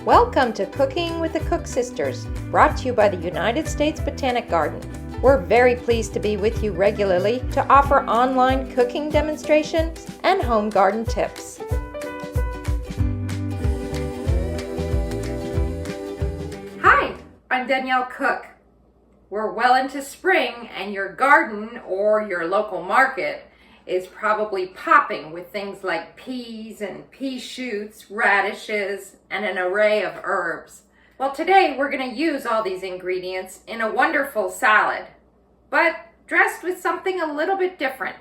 Welcome to Cooking with the Cook Sisters, brought to you by the United States Botanic Garden. We're very pleased to be with you regularly to offer online cooking demonstrations and home garden tips. Hi, I'm Danielle Cook. We're well into spring and your garden or your local market is probably popping with things like peas and pea shoots, radishes, and an array of herbs. Well, today we're going to use all these ingredients in a wonderful salad, but dressed with something a little bit different.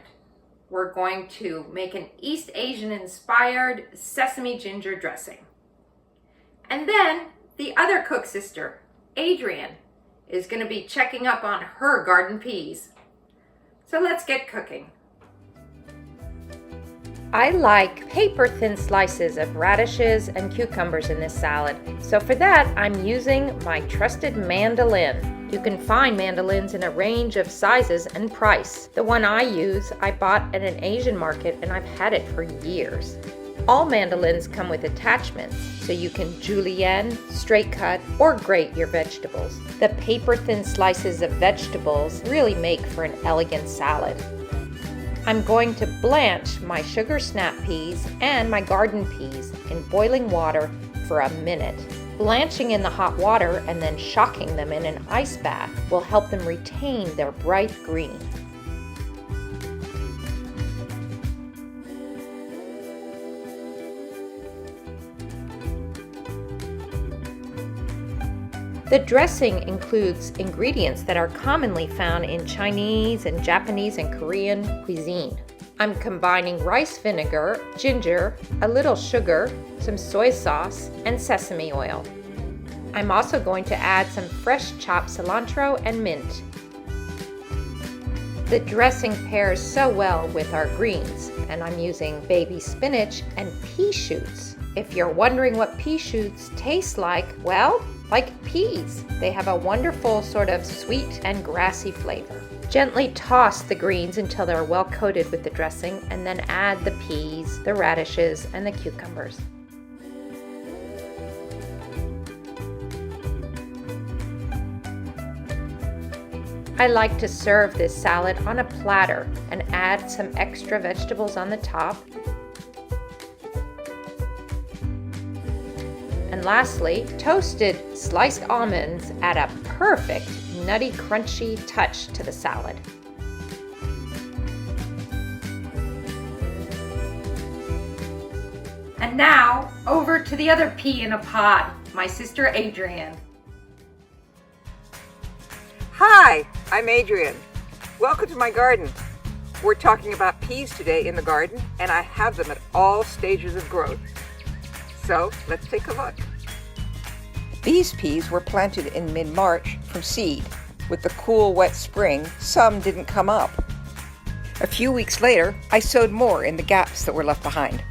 We're going to make an East Asian inspired sesame ginger dressing. And then the other cook sister, Adrienne, is going to be checking up on her garden peas. So let's get cooking. I like paper-thin slices of radishes and cucumbers in this salad. So for that, I'm using my trusted mandolin. You can find mandolins in a range of sizes and price. The one I use, I bought at an Asian market and I've had it for years. All mandolins come with attachments, so you can julienne, straight cut, or grate your vegetables. The paper-thin slices of vegetables really make for an elegant salad. I'm going to blanch my sugar snap peas and my garden peas in boiling water for a minute. Blanching in the hot water and then shocking them in an ice bath will help them retain their bright green. The dressing includes ingredients that are commonly found in Chinese and Japanese and Korean cuisine. I'm combining rice vinegar, ginger, a little sugar, some soy sauce, and sesame oil. I'm also going to add some fresh chopped cilantro and mint. The dressing pairs so well with our greens, and I'm using baby spinach and pea shoots. If you're wondering what pea shoots taste like, well, like peas. They have a wonderful sort of sweet and grassy flavor. Gently toss the greens until they're well coated with the dressing, and then add the peas, the radishes, and the cucumbers. I like to serve this salad on a platter and add some extra vegetables on the top. And lastly, toasted sliced almonds add a perfect nutty, crunchy touch to the salad. And now, over to the other pea in a pod, my sister Adrienne. Hi, I'm Adrienne. Welcome to my garden. We're talking about peas today in the garden, and I have them at all stages of growth. So let's take a look. These peas were planted in mid-March from seed. With the cool, wet spring, some didn't come up. A few weeks later, I sowed more in the gaps that were left behind.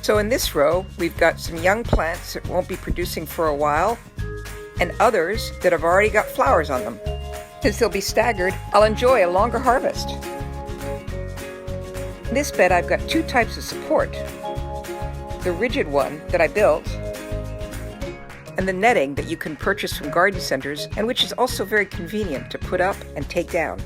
So in this row, we've got some young plants that won't be producing for a while, and others that have already got flowers on them. Since they'll be staggered, I'll enjoy a longer harvest. In this bed, I've got two types of support. The rigid one that I built, and the netting that you can purchase from garden centers and which is also very convenient to put up and take down.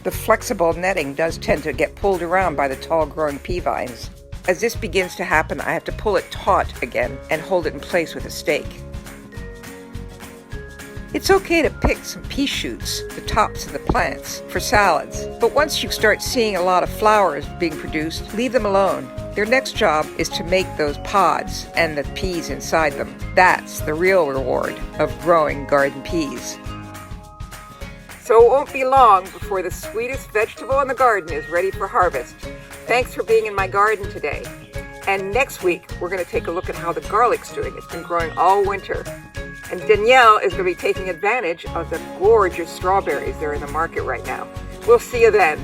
The flexible netting does tend to get pulled around by the tall growing pea vines. As this begins to happen, I have to pull it taut again and hold it in place with a stake. It's okay to pick some pea shoots, the tops of the plants, for salads, but once you start seeing a lot of flowers being produced, leave them alone. Their next job is to make those pods and the peas inside them. That's the real reward of growing garden peas. So it won't be long before the sweetest vegetable in the garden is ready for harvest. Thanks for being in my garden today. And next week, we're going to take a look at how the garlic's doing. It's been growing all winter. And Danielle is going to be taking advantage of the gorgeous strawberries that are in the market right now. We'll see you then.